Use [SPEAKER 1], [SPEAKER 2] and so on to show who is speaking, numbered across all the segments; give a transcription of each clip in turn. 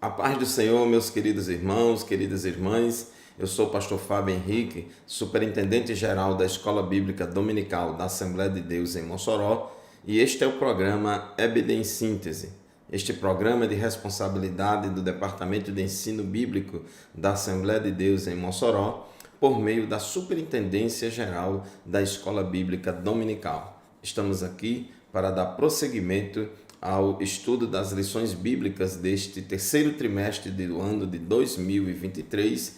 [SPEAKER 1] A paz do Senhor, meus queridos irmãos, queridas irmãs. Eu sou o pastor Fábio Henrique, superintendente-geral da Escola Bíblica Dominical da Assembleia de Deus em Mossoró, e este é o programa EBD em Síntese. Este programa é de responsabilidade do Departamento de Ensino Bíblico da Assembleia de Deus em Mossoró, por meio da Superintendência Geral da Escola Bíblica Dominical. Estamos aqui para dar prosseguimento ao estudo das lições bíblicas deste terceiro trimestre do ano de 2023,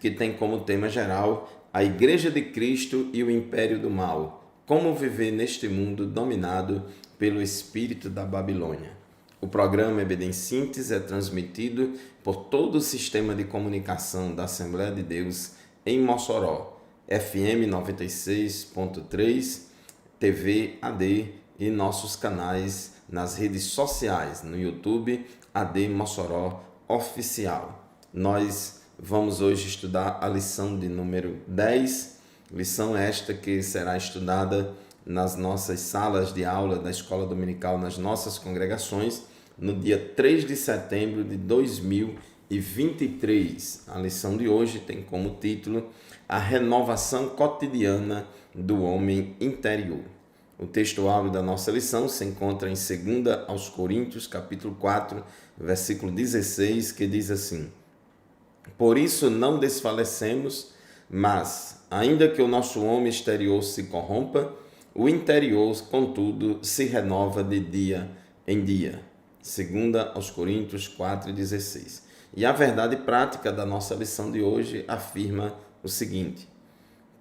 [SPEAKER 1] que tem como tema geral a Igreja de Cristo e o Império do Mal, como viver neste mundo dominado pelo espírito da Babilônia. O programa EBD em Síntese é transmitido por todo o sistema de comunicação da Assembleia de Deus em Mossoró, FM 96.3, TV AD e nossos canais nas redes sociais, no YouTube, AD Mossoró Oficial. Nós vamos hoje estudar a lição de número 10, lição esta que será estudada nas nossas salas de aula da Escola Dominical, nas nossas congregações, no dia 3 de setembro de 2023. A lição de hoje tem como título A Renovação Cotidiana do Homem Interior. O texto-áureo da nossa lição se encontra em 2 aos Coríntios, capítulo 4, versículo 16, que diz assim: Por isso não desfalecemos, mas, ainda que o nosso homem exterior se corrompa, o interior, contudo, se renova de dia em dia. 2 aos Coríntios 4, 16. E a verdade prática da nossa lição de hoje afirma o seguinte: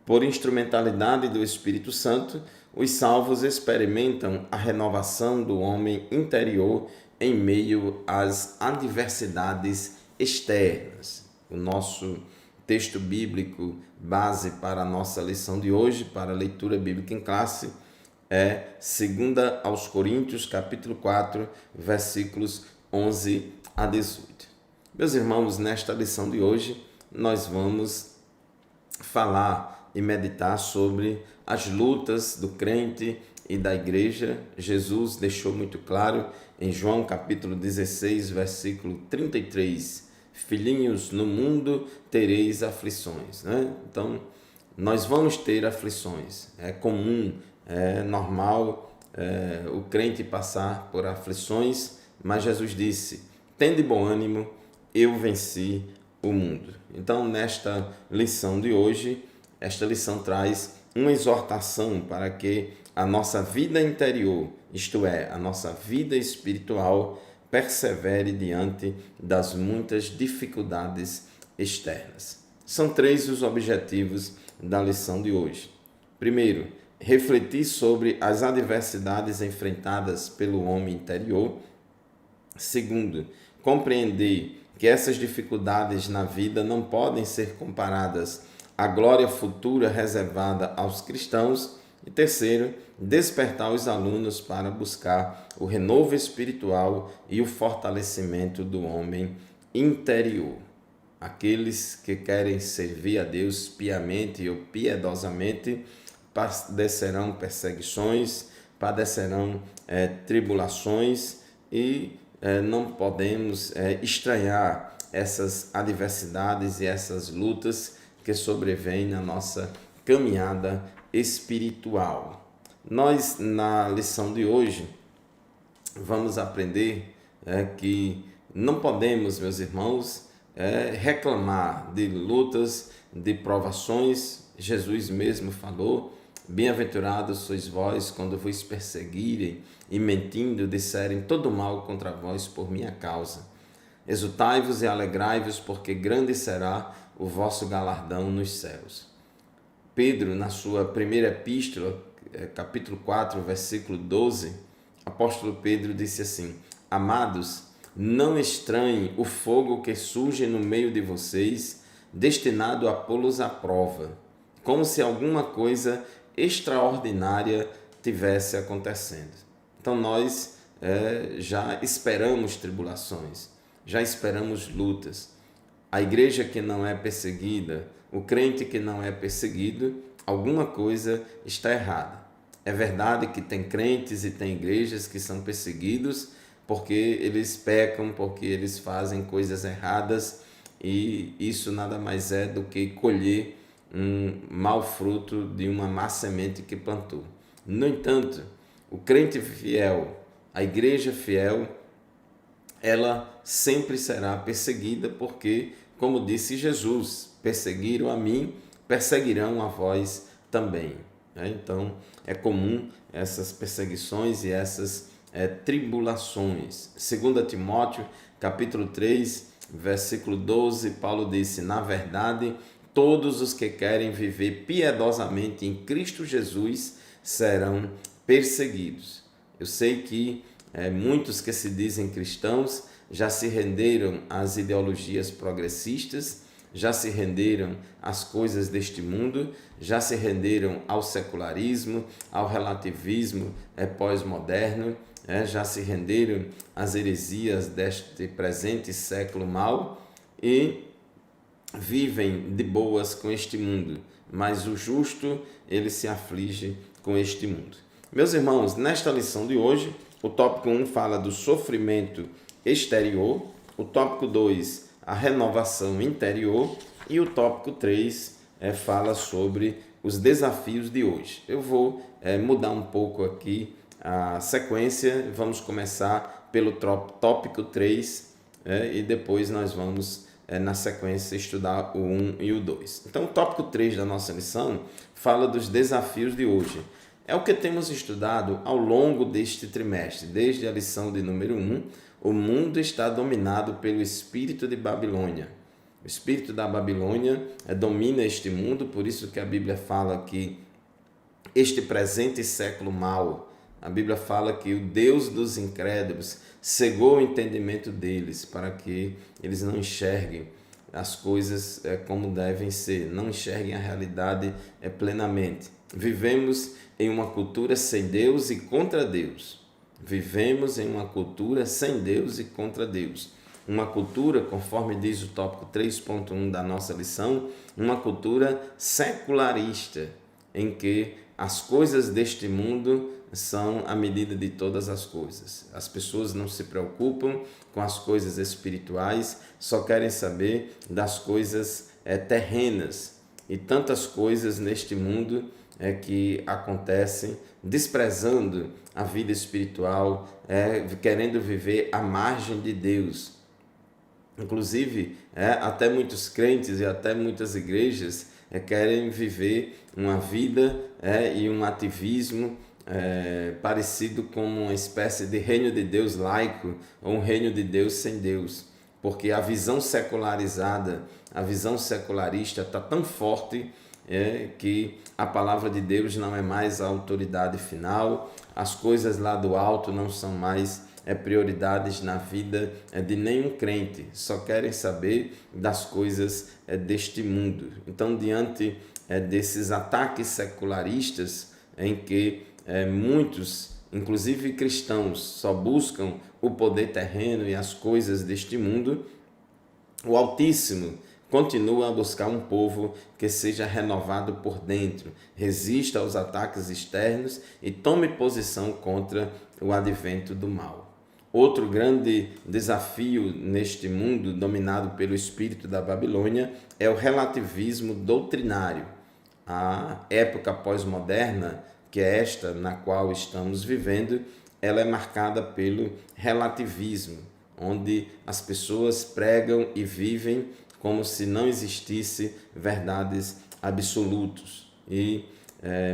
[SPEAKER 1] Por instrumentalidade do Espírito Santo, os salvos experimentam a renovação do homem interior em meio às adversidades externas. O nosso texto bíblico base para a nossa lição de hoje, para a leitura bíblica em classe, é 2 aos Coríntios, capítulo 4, versículos 11 a 18. Meus irmãos, nesta lição de hoje, nós vamos falar e meditar sobre as lutas do crente e da igreja. Jesus deixou muito claro em João capítulo 16, versículo 33, filhinhos, no mundo tereis aflições, né? Então, nós vamos ter aflições, é comum, é normal o crente passar por aflições, mas Jesus disse, tende bom ânimo, eu venci o mundo. Então, nesta lição de hoje, esta lição traz uma exortação para que a nossa vida interior, isto é, a nossa vida espiritual, persevere diante das muitas dificuldades externas. São 3 os objetivos da lição de hoje. Primeiro, refletir sobre as adversidades enfrentadas pelo homem interior. Segundo, compreender que essas dificuldades na vida não podem ser comparadas à glória futura reservada aos cristãos. E terceiro, despertar os alunos para buscar o renovo espiritual e o fortalecimento do homem interior. Aqueles que querem servir a Deus piamente ou piedosamente padecerão perseguições, padecerão tribulações e não podemos estranhar essas adversidades e essas lutas que sobrevêm na nossa caminhada espiritual. Nós, na lição de hoje, vamos aprender que não podemos, meus irmãos, reclamar de lutas, de provações. Jesus mesmo falou, bem-aventurados sois vós quando vos perseguirem e mentindo disserem todo mal contra vós por minha causa. Exultai-vos e alegrai-vos, porque grande será o vosso galardão nos céus. Pedro, na sua primeira epístola, capítulo 4, versículo 12, apóstolo Pedro disse assim: Amados, não estranhem o fogo que surge no meio de vocês, destinado a pô-los à prova, como se alguma coisa extraordinária tivesse acontecendo. Então nós já esperamos tribulações, já esperamos lutas. A igreja que não é perseguida, o crente que não é perseguido, alguma coisa está errada. É verdade que tem crentes e tem igrejas que são perseguidos, porque eles pecam, porque eles fazem coisas erradas, e isso nada mais é do que colher um mau fruto de uma má semente que plantou. No entanto, o crente fiel, a igreja fiel, ela sempre será perseguida, porque, como disse Jesus, perseguiram a mim, perseguirão a vós também. Então, é comum essas perseguições e essas tribulações. 2 Timóteo, capítulo 3, versículo 12, Paulo disse: na verdade, todos os que querem viver piedosamente em Cristo Jesus serão perseguidos. Eu sei que muitos que se dizem cristãos já se renderam às ideologias progressistas, já se renderam às coisas deste mundo, já se renderam ao secularismo, ao relativismo pós-moderno, já se renderam às heresias deste presente século mau e vivem de boas com este mundo, mas o justo, ele se aflige com este mundo. Meus irmãos, nesta lição de hoje, o tópico 1 fala do sofrimento exterior, o tópico 2, a renovação interior, e o tópico 3 fala sobre os desafios de hoje. Eu vou mudar um pouco aqui a sequência, vamos começar pelo tópico 3 e depois nós vamos, na sequência, estudar o 1 e o 2. Então, o tópico 3 da nossa lição fala dos desafios de hoje. É o que temos estudado ao longo deste trimestre. Desde a lição de número 1, o mundo está dominado pelo espírito de Babilônia. O espírito da Babilônia domina este mundo, por isso que a Bíblia fala que este presente século mau, a Bíblia fala que o Deus dos incrédulos cegou o entendimento deles para que eles não enxerguem as coisas como devem ser, não enxerguem a realidade plenamente. Vivemos em uma cultura sem Deus e contra Deus. Vivemos em uma cultura sem Deus e contra Deus. Uma cultura, conforme diz o tópico 3.1 da nossa lição, uma cultura secularista, em que as coisas deste mundo são a medida de todas as coisas. As pessoas não se preocupam com as coisas espirituais, só querem saber das coisas terrenas. E tantas coisas neste mundo que acontecem, desprezando a vida espiritual, querendo viver à margem de Deus. Inclusive, até muitos crentes e até muitas igrejas querem viver uma vida e um ativismo parecido com uma espécie de reino de Deus laico ou um reino de Deus sem Deus, porque a visão secularizada, a visão secularista está tão forte que a palavra de Deus não é mais a autoridade final, as coisas lá do alto não são mais prioridades na vida de nenhum crente, só querem saber das coisas deste mundo. Então, diante desses ataques secularistas em que muitos, inclusive cristãos, só buscam o poder terreno e as coisas deste mundo, o Altíssimo continua a buscar um povo que seja renovado por dentro, resista aos ataques externos e tome posição contra o advento do mal. Outro grande desafio neste mundo dominado pelo espírito da Babilônia é o relativismo doutrinário. A época pós-moderna, que é esta na qual estamos vivendo, ela é marcada pelo relativismo, onde as pessoas pregam e vivem como se não existisse verdades absolutas. E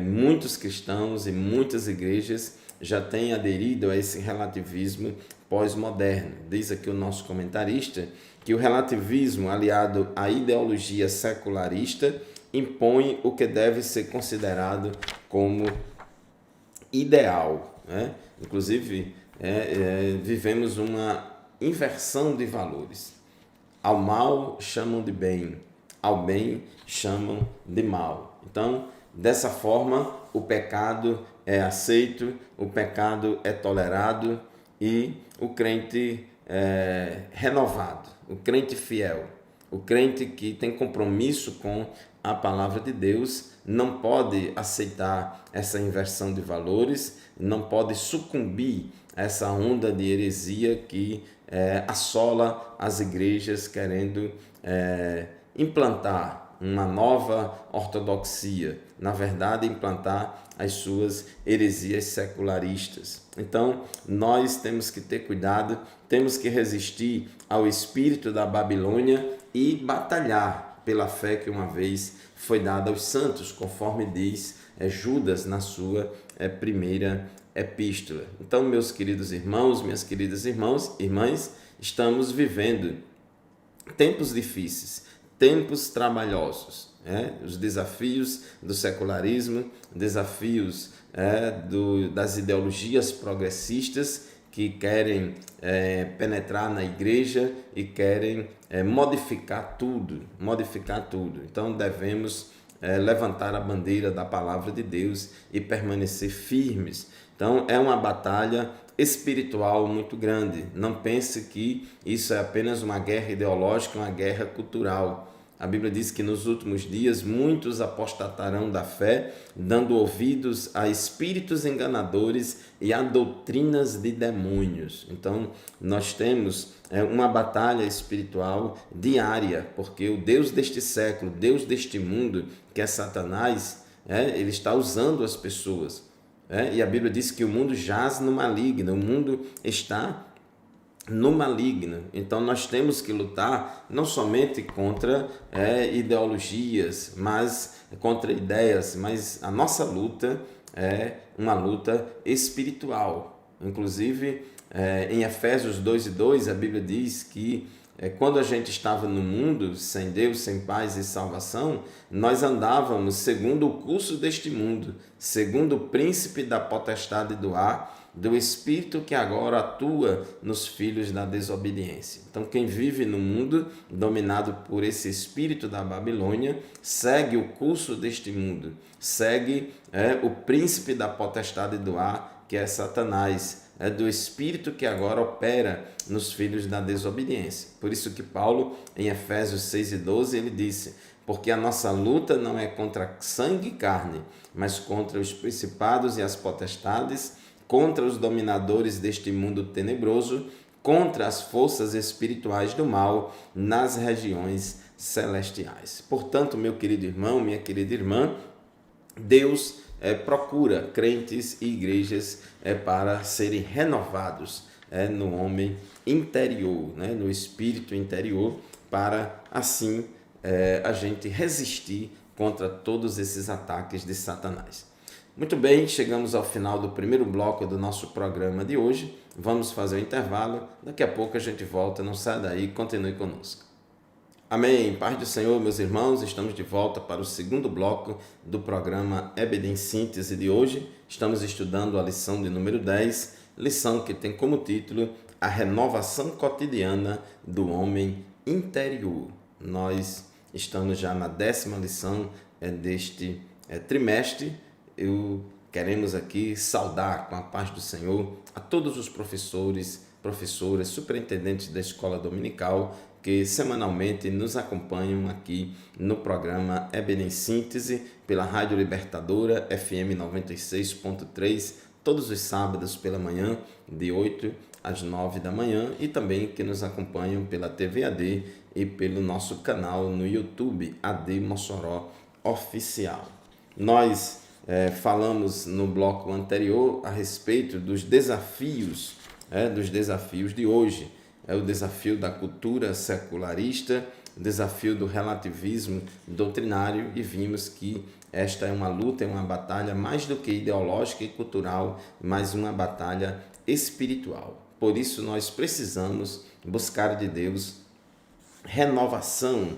[SPEAKER 1] muitos cristãos e muitas igrejas já têm aderido a esse relativismo pós-moderno. Diz aqui o nosso comentarista que o relativismo, aliado à ideologia secularista, impõe o que deve ser considerado como ideal. Inclusive, vivemos uma inversão de valores. Ao mal chamam de bem, ao bem chamam de mal. Então, dessa forma, o pecado é aceito, o pecado é tolerado e o crente renovado, o crente fiel, o crente que tem compromisso com a palavra de Deus, não pode aceitar essa inversão de valores, não pode sucumbir essa onda de heresia que assola as igrejas, querendo implantar uma nova ortodoxia, na verdade implantar as suas heresias secularistas. Então nós temos que ter cuidado, temos que resistir ao espírito da Babilônia e batalhar pela fé que uma vez foi dada aos santos, conforme diz Judas na sua primeira epístola. Então, meus queridos irmãos, minhas queridas irmãs, estamos vivendo tempos difíceis, tempos trabalhosos, os desafios do secularismo, desafios das ideologias progressistas que querem penetrar na igreja e querem modificar tudo. Então devemos levantar a bandeira da palavra de Deus e permanecer firmes. Então é uma batalha espiritual muito grande. Não pense que isso é apenas uma guerra ideológica, uma guerra cultural. A Bíblia diz que nos últimos dias muitos apostatarão da fé, dando ouvidos a espíritos enganadores e a doutrinas de demônios. Então, nós temos uma batalha espiritual diária, porque o Deus deste século, Deus deste mundo, que é Satanás, ele está usando as pessoas. E a Bíblia diz que o mundo jaz no maligno, o mundo está no maligno. Então nós temos que lutar não somente contra ideologias, mas contra ideias, mas a nossa luta é uma luta espiritual. Inclusive em Efésios 2:2 a Bíblia diz que quando a gente estava no mundo sem Deus, sem paz e salvação, nós andávamos segundo o curso deste mundo, segundo o príncipe da potestade do ar, do espírito que agora atua nos filhos da desobediência. Então quem vive no mundo dominado por esse espírito da Babilônia segue o curso deste mundo, segue o príncipe da potestade do ar, que é Satanás, do espírito que agora opera nos filhos da desobediência. Por isso que Paulo, em Efésios 6:12, ele disse: porque a nossa luta não é contra sangue e carne, mas contra os principados e as potestades, contra os dominadores deste mundo tenebroso, contra as forças espirituais do mal nas regiões celestiais. Portanto, meu querido irmão, minha querida irmã, Deus procura crentes e igrejas para serem renovados no homem interior, no espírito interior, para assim a gente resistir contra todos esses ataques de Satanás. Muito bem, chegamos ao final do primeiro bloco do nosso programa de hoje. Vamos fazer um intervalo. Daqui a pouco a gente volta. Não saia daí, continue conosco. Amém. Paz do Senhor, meus irmãos. Estamos de volta para o segundo bloco do programa EBD em Síntese de hoje. Estamos estudando a lição de número 10, lição que tem como título A Renovação Cotidiana do Homem Interior. Nós estamos já na 10ª lição deste trimestre. Queremos aqui saudar com a paz do Senhor a todos os professores, professoras, superintendentes da escola dominical que semanalmente nos acompanham aqui no programa EBD em Síntese pela Rádio Libertadora FM 96.3, todos os sábados pela manhã, de 8 às 9 da manhã, e também que nos acompanham pela TV AD e pelo nosso canal no YouTube, AD Mossoró Oficial. Nós falamos no bloco anterior a respeito dos desafios de hoje. É o desafio da cultura secularista, o desafio do relativismo doutrinário, e vimos que esta é uma luta, é uma batalha mais do que ideológica e cultural, mas uma batalha espiritual. Por isso nós precisamos buscar de Deus renovação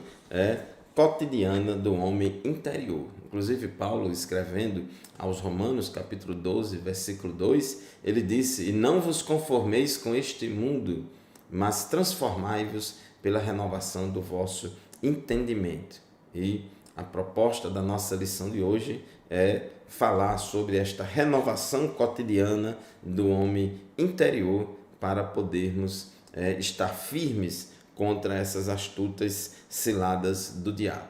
[SPEAKER 1] cotidiana do homem interior. Inclusive Paulo, escrevendo aos Romanos, capítulo 12, versículo 2, ele disse: e não vos conformeis com este mundo, mas transformai-vos pela renovação do vosso entendimento. E a proposta da nossa lição de hoje é falar sobre esta renovação cotidiana do homem interior para podermos estar firmes contra essas astutas ciladas do diabo.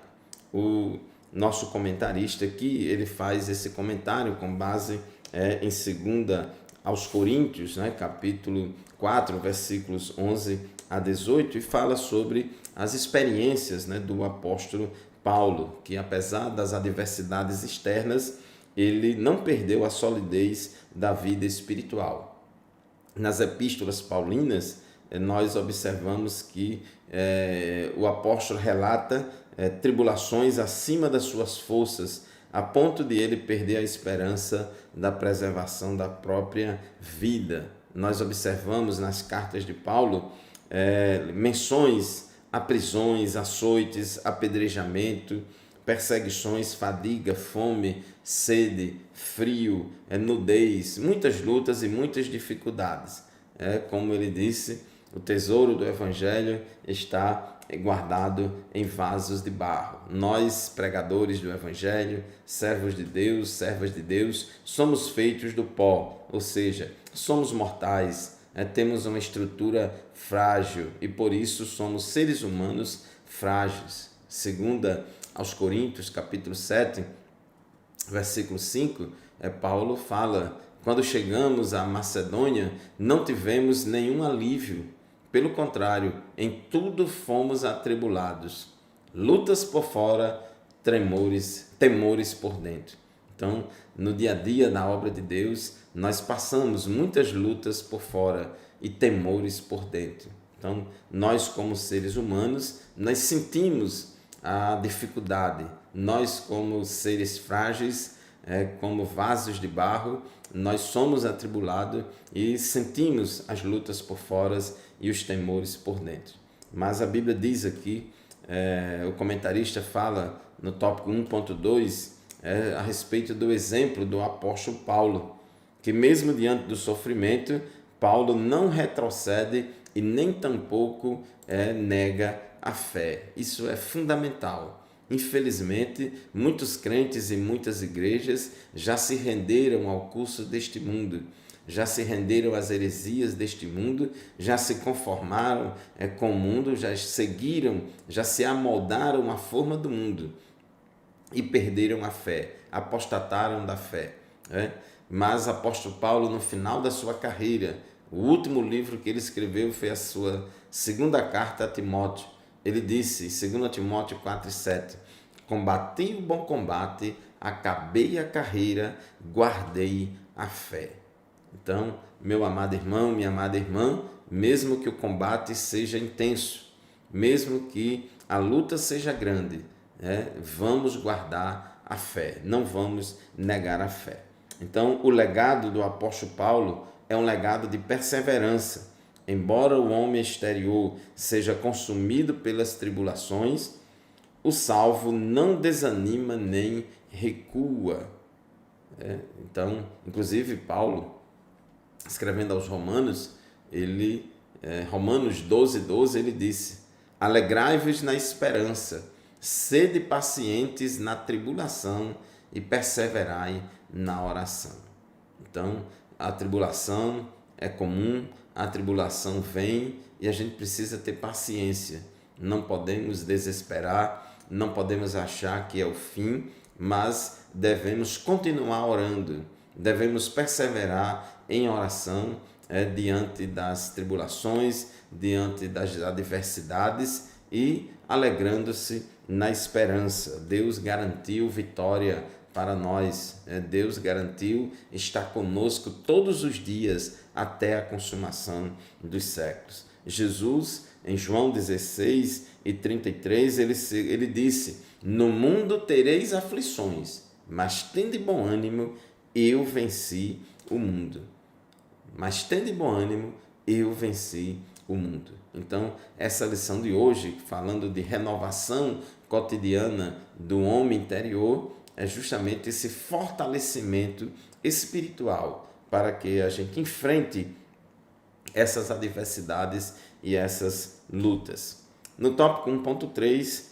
[SPEAKER 1] O nosso comentarista aqui, ele faz esse comentário com base em 2 aos Coríntios, né, capítulo 4, versículos 11 a 18, e fala sobre as experiências, né, do apóstolo Paulo, que apesar das adversidades externas, ele não perdeu a solidez da vida espiritual. Nas epístolas paulinas, nós observamos que o apóstolo relata tribulações acima das suas forças, a ponto de ele perder a esperança da preservação da própria vida. Nós observamos nas cartas de Paulo menções a prisões, açoites, apedrejamento, perseguições, fadiga, fome, sede, frio, nudez, muitas lutas e muitas dificuldades. Como ele disse, o tesouro do Evangelho está guardado em vasos de barro. Nós, pregadores do Evangelho, servos de Deus, servas de Deus, somos feitos do pó, ou seja, somos mortais, temos uma estrutura frágil e por isso somos seres humanos frágeis. Segunda aos Coríntios, capítulo 7, versículo 5, Paulo fala: quando chegamos à Macedônia, não tivemos nenhum alívio. Pelo contrário, em tudo fomos atribulados. Lutas por fora, temores por dentro. Então, no dia a dia, na obra de Deus, nós passamos muitas lutas por fora e temores por dentro. Então, nós como seres humanos, nós sentimos a dificuldade. Nós como seres frágeis, como vasos de barro, nós somos atribulados e sentimos as lutas por fora e os temores por dentro. Mas a Bíblia diz aqui, o comentarista fala no tópico 1.2, a respeito do exemplo do apóstolo Paulo, que mesmo diante do sofrimento, Paulo não retrocede e nem tampouco nega a fé. Isso é fundamental. Infelizmente, muitos crentes e muitas igrejas já se renderam ao curso deste mundo, já se renderam às heresias deste mundo, já se conformaram com o mundo, já seguiram, já se amoldaram à forma do mundo e perderam a fé, apostataram da fé. Mas o apóstolo Paulo, no final da sua carreira, o último livro que ele escreveu foi a sua segunda carta a Timóteo. Ele disse, em 2 Timóteo 4,7, combati o bom combate, acabei a carreira, guardei a fé. Então, meu amado irmão, minha amada irmã, mesmo que o combate seja intenso, mesmo que a luta seja grande, vamos guardar a fé, não vamos negar a fé. Então, o legado do apóstolo Paulo é um legado de perseverança. Embora o homem exterior seja consumido pelas tribulações, o salvo não desanima nem recua. Então, inclusive Paulo, escrevendo aos Romanos, Romanos 12:12, ele disse: alegrai-vos na esperança, sede pacientes na tribulação e perseverai na oração. Então, a tribulação é comum, a tribulação vem e a gente precisa ter paciência. Não podemos desesperar, não podemos achar que é o fim, mas devemos continuar orando, devemos perseverar em oração diante das tribulações, diante das adversidades e alegrando-se na esperança. Deus garantiu vitória para nós. Deus garantiu estar conosco todos os dias até a consumação dos séculos. Jesus, em João 16:33, ele disse: no mundo tereis aflições, mas tende bom ânimo, eu venci o mundo. Mas tende bom ânimo, eu venci o mundo. Então, essa lição de hoje, falando de renovação cotidiana do homem interior, é justamente esse fortalecimento espiritual para que a gente enfrente essas adversidades e essas lutas. No tópico 1.3,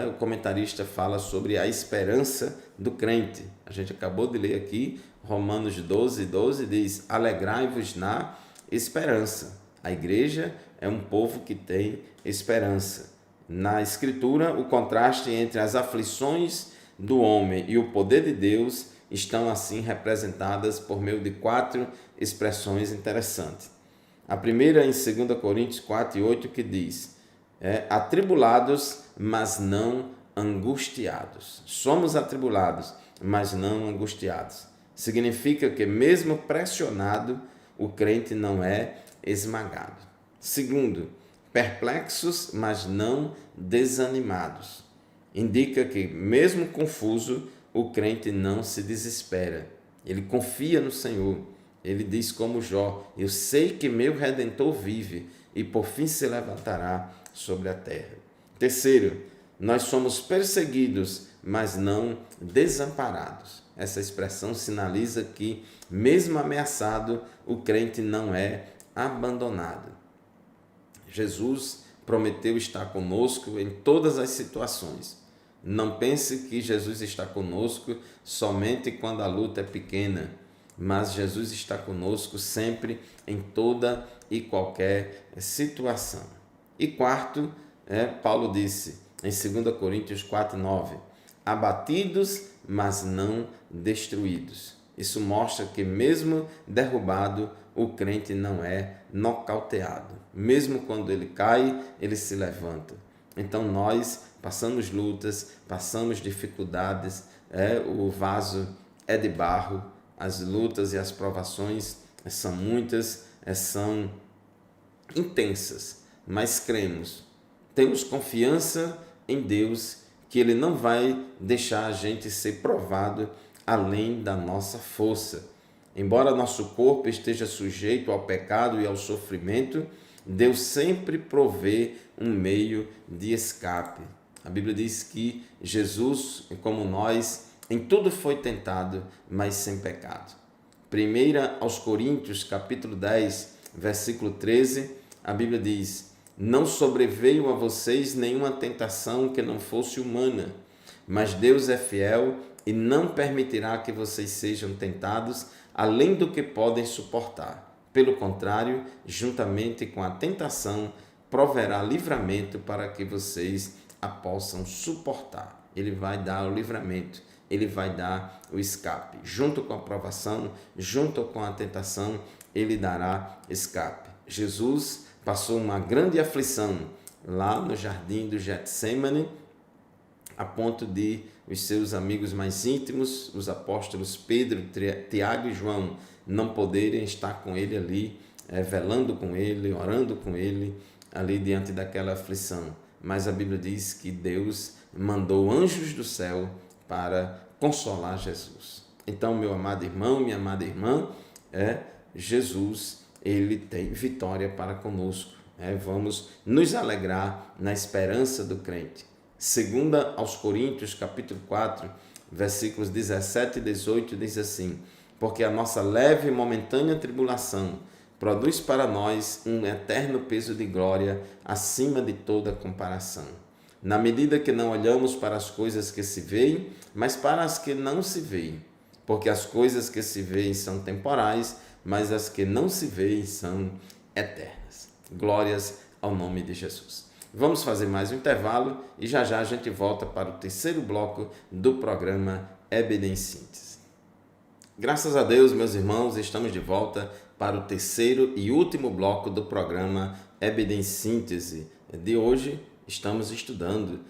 [SPEAKER 1] o comentarista fala sobre a esperança do crente. A gente acabou de ler aqui, Romanos 12:12 diz: alegrai-vos na esperança. A igreja é um povo que tem esperança. Na Escritura, o contraste entre as aflições do homem e o poder de Deus estão assim representadas por meio de 4 expressões interessantes. A primeira em 2 Coríntios 4:8 que diz, atribulados, mas não angustiados. Somos atribulados, mas não angustiados. Significa que mesmo pressionado, o crente não é esmagado. Segundo, perplexos, mas não desanimados. Indica que mesmo confuso, o crente não se desespera. Ele confia no Senhor. Ele diz como Jó, eu sei que meu Redentor vive e por fim se levantará sobre a terra. Terceiro, nós somos perseguidos, mas não desamparados. Essa expressão sinaliza que, mesmo ameaçado, o crente não é abandonado. Jesus prometeu estar conosco em todas as situações. Não pense que Jesus está conosco somente quando a luta é pequena, mas Jesus está conosco sempre em toda e qualquer situação. E quarto, Paulo disse em 2 Coríntios 4:9, abatidos, mas não destruídos. Isso mostra que mesmo derrubado, o crente não é nocauteado. Mesmo quando ele cai, ele se levanta. Então nós passamos lutas, passamos dificuldades, o vaso é de barro, as lutas e as provações são muitas, são intensas, mas cremos, temos confiança em Deus que Ele não vai deixar a gente ser provado além da nossa força. Embora nosso corpo esteja sujeito ao pecado e ao sofrimento, Deus sempre provê um meio de escape. A Bíblia diz que Jesus, como nós, em tudo foi tentado, mas sem pecado. 1 aos Coríntios, capítulo 10, versículo 13, a Bíblia diz, não sobreveio a vocês nenhuma tentação que não fosse humana, mas Deus é fiel e não permitirá que vocês sejam tentados além do que podem suportar. Pelo contrário, juntamente com a tentação, proverá livramento para que vocês a possam suportar. Ele vai dar o livramento, ele vai dar o escape. Junto com a provação, junto com a tentação, ele dará escape. Jesus passou uma grande aflição lá no jardim do Getsêmani, a ponto de os seus amigos mais íntimos, os apóstolos Pedro, Tiago e João, não poderem estar com ele ali, velando com ele, orando com ele, ali diante daquela aflição. Mas a Bíblia diz que Deus mandou anjos do céu para consolar Jesus. Então, meu amado irmão, minha amada irmã, Jesus, ele tem vitória para conosco. Vamos nos alegrar na esperança do crente. 2 aos Coríntios, capítulo 4, versículos 17 e 18, diz assim, porque a nossa leve e momentânea tribulação produz para nós um eterno peso de glória acima de toda comparação. Na medida que não olhamos para as coisas que se veem, mas para as que não se veem. Porque as coisas que se veem são temporais, mas as que não se veem são eternas. Glórias ao nome de Jesus. Vamos fazer mais um intervalo e já já a gente volta para o terceiro bloco do programa EBD em Síntese. Graças a Deus, meus irmãos, estamos de volta para o terceiro e último bloco do programa EBD em Síntese. De hoje, estamos estudando,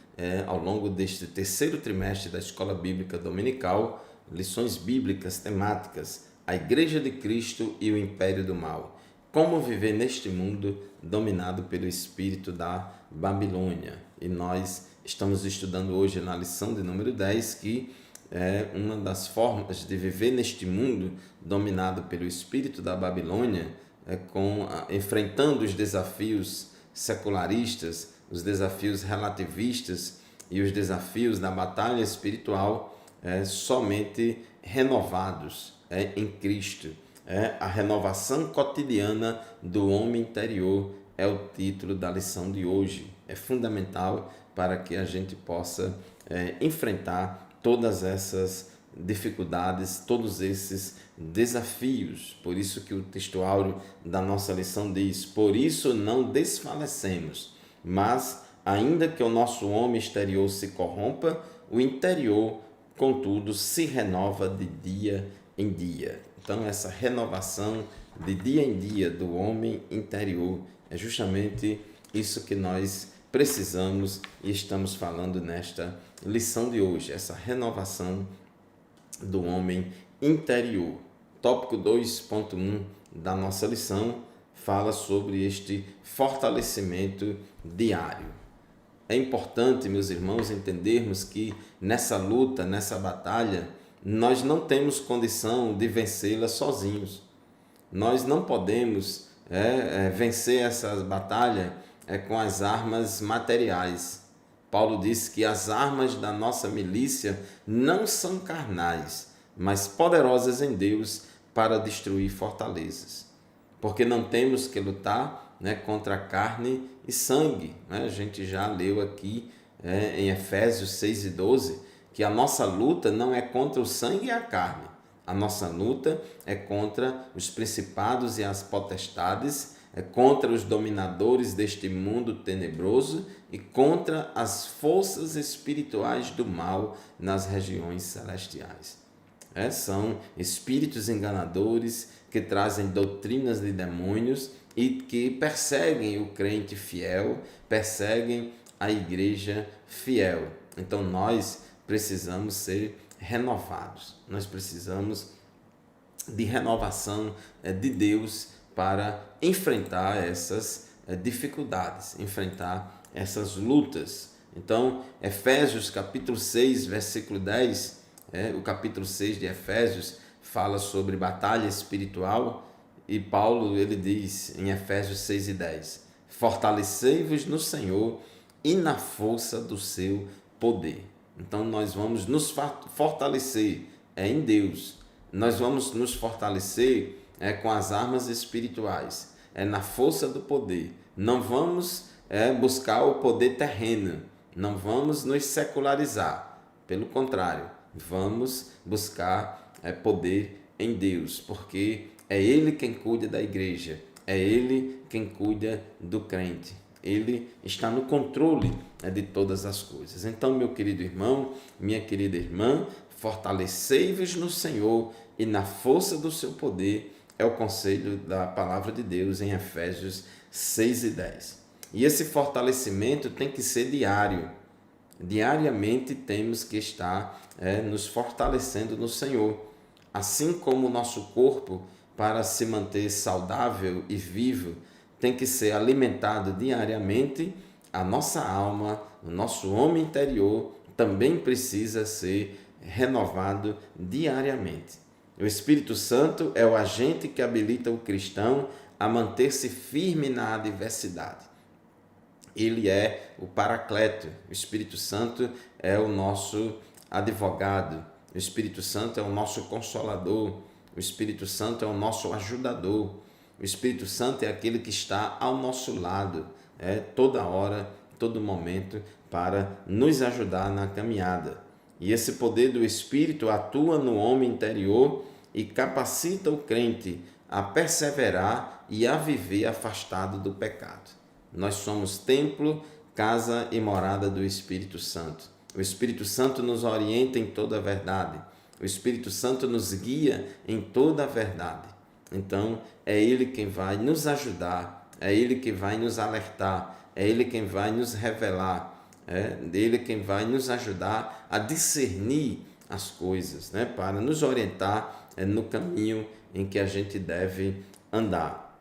[SPEAKER 1] ao longo deste terceiro trimestre da Escola Bíblica Dominical, lições bíblicas temáticas, a Igreja de Cristo e o Império do Mal. Como viver neste mundo dominado pelo espírito da Babilônia. E nós estamos estudando hoje na lição de número 10, que é uma das formas de viver neste mundo dominado pelo espírito da Babilônia, enfrentando os desafios secularistas, os desafios relativistas e os desafios da batalha espiritual, somente renovados em Cristo. A renovação cotidiana do homem interior é o título da lição de hoje. É fundamental para que a gente possa enfrentar todas essas dificuldades, todos esses desafios. Por isso que o texto áureo da nossa lição diz, por isso não desfalecemos, mas ainda que o nosso homem exterior se corrompa, o interior, contudo, se renova de dia em dia. Então, essa renovação de dia em dia do homem interior é justamente isso que nós precisamos e estamos falando nesta lição de hoje, essa renovação do homem interior. Tópico 2.1 da nossa lição fala sobre este fortalecimento diário. É importante, meus irmãos, entendermos que nessa luta, nessa batalha, nós não temos condição de vencê-la sozinhos. Nós não podemos vencer essa batalha com as armas materiais. Paulo diz que as armas da nossa milícia não são carnais, mas poderosas em Deus para destruir fortalezas. Porque não temos que lutar contra carne e sangue. A gente já leu aqui em Efésios 6:12 que a nossa luta não é contra o sangue e a carne. A nossa luta é contra os principados e as potestades, é contra os dominadores deste mundo tenebroso e contra as forças espirituais do mal nas regiões celestiais. São espíritos enganadores que trazem doutrinas de demônios e que perseguem o crente fiel, perseguem a igreja fiel. Então nós precisamos ser renovados, nós precisamos de renovação de Deus para enfrentar essas dificuldades, enfrentar essas lutas. Então, Efésios capítulo 6, versículo 10, o capítulo 6 de Efésios fala sobre batalha espiritual e Paulo ele diz em Efésios 6:10, fortalecei-vos no Senhor e na força do seu poder. Então nós vamos nos fortalecer em Deus, nós vamos nos fortalecer com as armas espirituais, na força do poder. Não vamos buscar o poder terreno, não vamos nos secularizar, pelo contrário, vamos buscar poder em Deus, porque é Ele quem cuida da igreja, é Ele quem cuida do crente. Ele está no controle de todas as coisas. Então, meu querido irmão, minha querida irmã, fortalecei-vos no Senhor e na força do seu poder, é o conselho da palavra de Deus em Efésios 6:10. E esse fortalecimento tem que ser diário. Diariamente temos que estar nos fortalecendo no Senhor. Assim como o nosso corpo, para se manter saudável e vivo, tem que ser alimentado diariamente, a nossa alma, o nosso homem interior também precisa ser renovado diariamente. O Espírito Santo é o agente que habilita o cristão a manter-se firme na adversidade. Ele é o Paracleto, o Espírito Santo é o nosso advogado, o Espírito Santo é o nosso consolador, o Espírito Santo é o nosso ajudador. O Espírito Santo é aquele que está ao nosso lado, toda hora, todo momento, para nos ajudar na caminhada. E esse poder do Espírito atua no homem interior e capacita o crente a perseverar e a viver afastado do pecado. Nós somos templo, casa e morada do Espírito Santo. O Espírito Santo nos orienta em toda a verdade. O Espírito Santo nos guia em toda a verdade. Então, é Ele quem vai nos ajudar, é Ele que vai nos alertar, é Ele quem vai nos revelar, é Ele quem vai nos ajudar a discernir as coisas, para nos orientar no caminho em que a gente deve andar.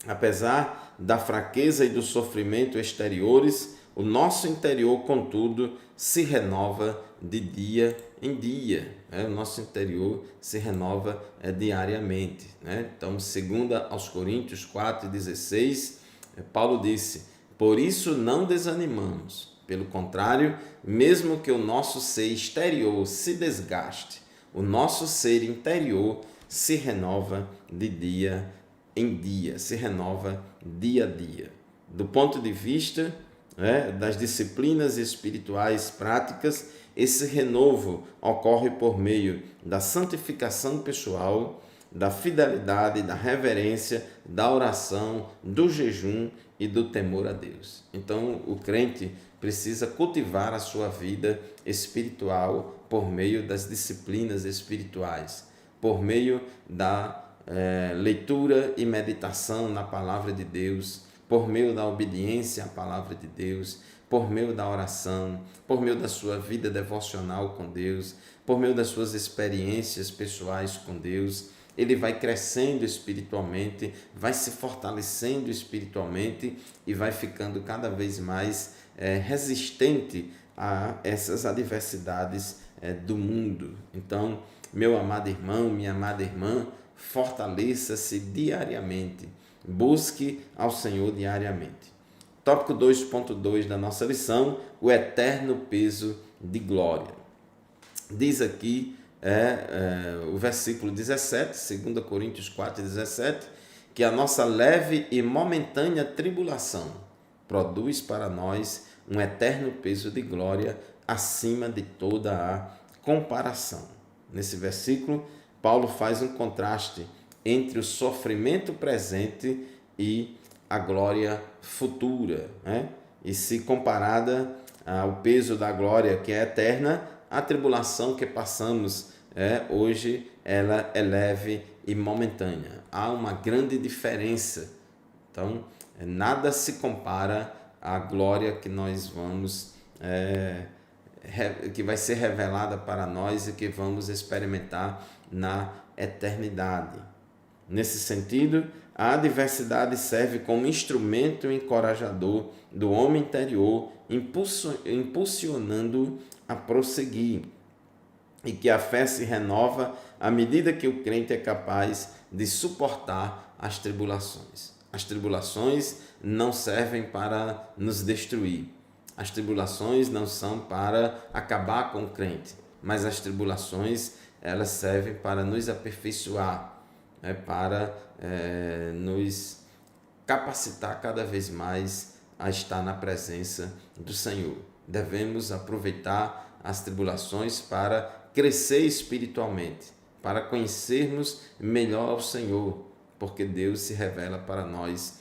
[SPEAKER 1] Apesar da fraqueza e do sofrimento exteriores, o nosso interior, contudo, se renova de dia em dia. O nosso interior se renova diariamente. Então, 2 aos Coríntios 4:16, Paulo disse, por isso não desanimamos. Pelo contrário, mesmo que o nosso ser exterior se desgaste, o nosso ser interior se renova de dia em dia, se renova dia a dia. Do ponto de vista das disciplinas espirituais práticas, esse renovo ocorre por meio da santificação pessoal, da fidelidade, da reverência, da oração, do jejum e do temor a Deus. Então, o crente precisa cultivar a sua vida espiritual por meio das disciplinas espirituais, por meio da leitura e meditação na palavra de Deus, por meio da obediência à palavra de Deus, por meio da oração, por meio da sua vida devocional com Deus, por meio das suas experiências pessoais com Deus. Ele vai crescendo espiritualmente, vai se fortalecendo espiritualmente e vai ficando cada vez mais resistente a essas adversidades do mundo. Então, meu amado irmão, minha amada irmã, fortaleça-se diariamente, busque ao Senhor diariamente. Tópico 2.2 da nossa lição, o eterno peso de glória. Diz aqui o versículo 17, 2 Coríntios 4:17, que a nossa leve e momentânea tribulação produz para nós um eterno peso de glória acima de toda a comparação. Nesse versículo, Paulo faz um contraste entre o sofrimento presente e a glória futura, né? E se comparada ao peso da glória que é eterna, a tribulação que passamos hoje, ela é leve e momentânea. Há uma grande diferença. Então, nada se compara à glória que nós vamos, que vai ser revelada para nós e que vamos experimentar na eternidade. Nesse sentido, a adversidade serve como instrumento encorajador do homem interior, impulsionando a prosseguir, e que a fé se renova à medida que o crente é capaz de suportar as tribulações. As tribulações não servem para nos destruir. As tribulações não são para acabar com o crente, mas as tribulações, elas servem para nos aperfeiçoar, para nos capacitar cada vez mais a estar na presença do Senhor. Devemos aproveitar as tribulações para crescer espiritualmente, para conhecermos melhor o Senhor, porque Deus se revela para nós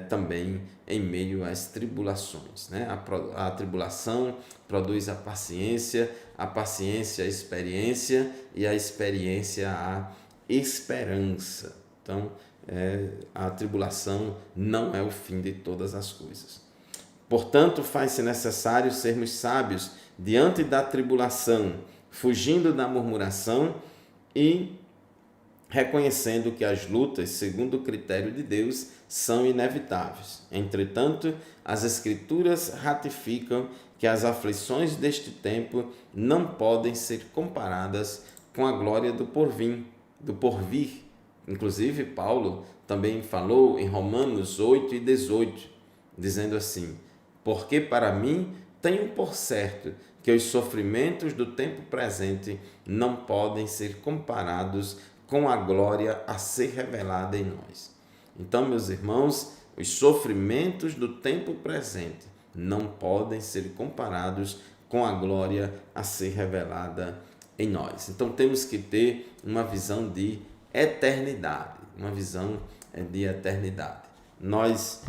[SPEAKER 1] também em meio às tribulações, né? A tribulação produz a paciência a experiência e a experiência a esperança. Então, a tribulação não é o fim de todas as coisas. Portanto, faz-se necessário sermos sábios diante da tribulação, fugindo da murmuração e reconhecendo que as lutas, segundo o critério de Deus, são inevitáveis. Entretanto, as Escrituras ratificam que as aflições deste tempo não podem ser comparadas com a glória do porvir. Inclusive, Paulo também falou em Romanos 8:18, dizendo assim: porque para mim tenho por certo que os sofrimentos do tempo presente não podem ser comparados com a glória a ser revelada em nós. Então, meus irmãos, os sofrimentos do tempo presente não podem ser comparados com a glória a ser revelada em nós. Então, temos que ter uma visão de eternidade, Nós,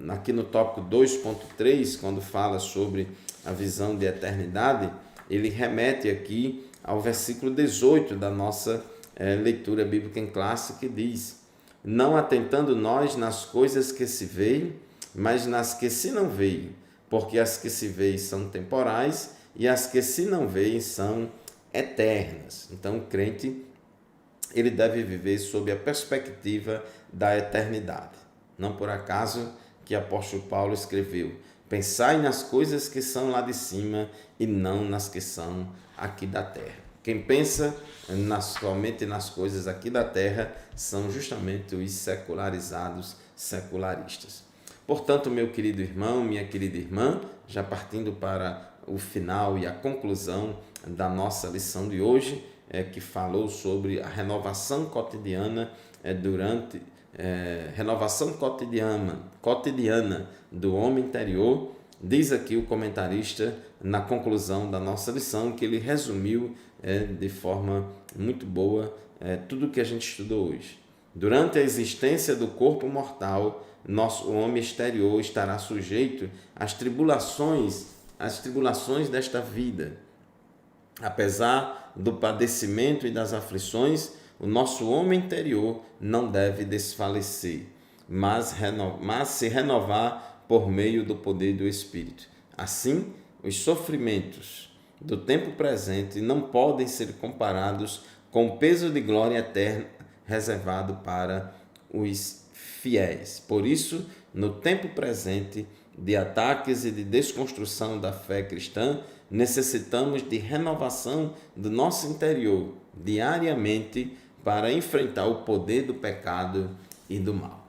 [SPEAKER 1] aqui no tópico 2.3, quando fala sobre a visão de eternidade, ele remete aqui ao versículo 18 da nossa leitura bíblica em classe, que diz: não atentando nós nas coisas que se veem, mas nas que se não veem, porque as que se veem são temporais e as que se não veem são eternas. Então, o crente, ele deve viver sob a perspectiva da eternidade. Não por acaso que o apóstolo Paulo escreveu: pensai nas coisas que são lá de cima e não nas que são aqui da terra. Quem pensa somente nas coisas aqui da terra são justamente os secularizados, secularistas. Portanto, meu querido irmão, minha querida irmã, já partindo para o final e a conclusão da nossa lição de hoje, que falou sobre a renovação cotidiana renovação cotidiana do homem interior. Diz aqui o comentarista, na conclusão da nossa lição, que ele resumiu de forma muito boa tudo o que a gente estudou hoje. Durante a existência do corpo mortal, o homem exterior estará sujeito às tribulações desta vida. Apesar do padecimento e das aflições, o nosso homem interior não deve desfalecer, mas se renovar por meio do poder do Espírito. Assim, os sofrimentos do tempo presente não podem ser comparados com o peso de glória eterna reservado para os fiéis. Por isso, no tempo presente de ataques e de desconstrução da fé cristã, necessitamos de renovação do nosso interior diariamente para enfrentar o poder do pecado e do mal.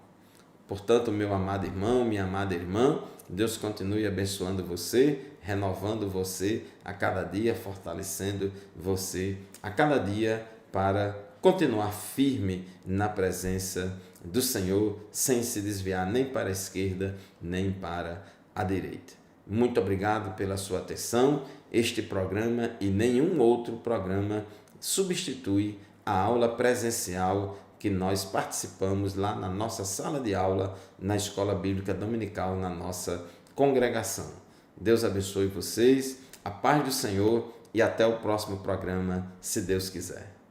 [SPEAKER 1] Portanto, meu amado irmão, minha amada irmã, Deus continue abençoando você, renovando você a cada dia, fortalecendo você a cada dia para continuar firme na presença do Senhor, sem se desviar nem para a esquerda, nem para a direita. Muito obrigado pela sua atenção. Este programa e nenhum outro programa substitui a aula presencial que nós participamos lá na nossa sala de aula, na Escola Bíblica Dominical, na nossa congregação. Deus abençoe vocês, a paz do Senhor e até o próximo programa, se Deus quiser.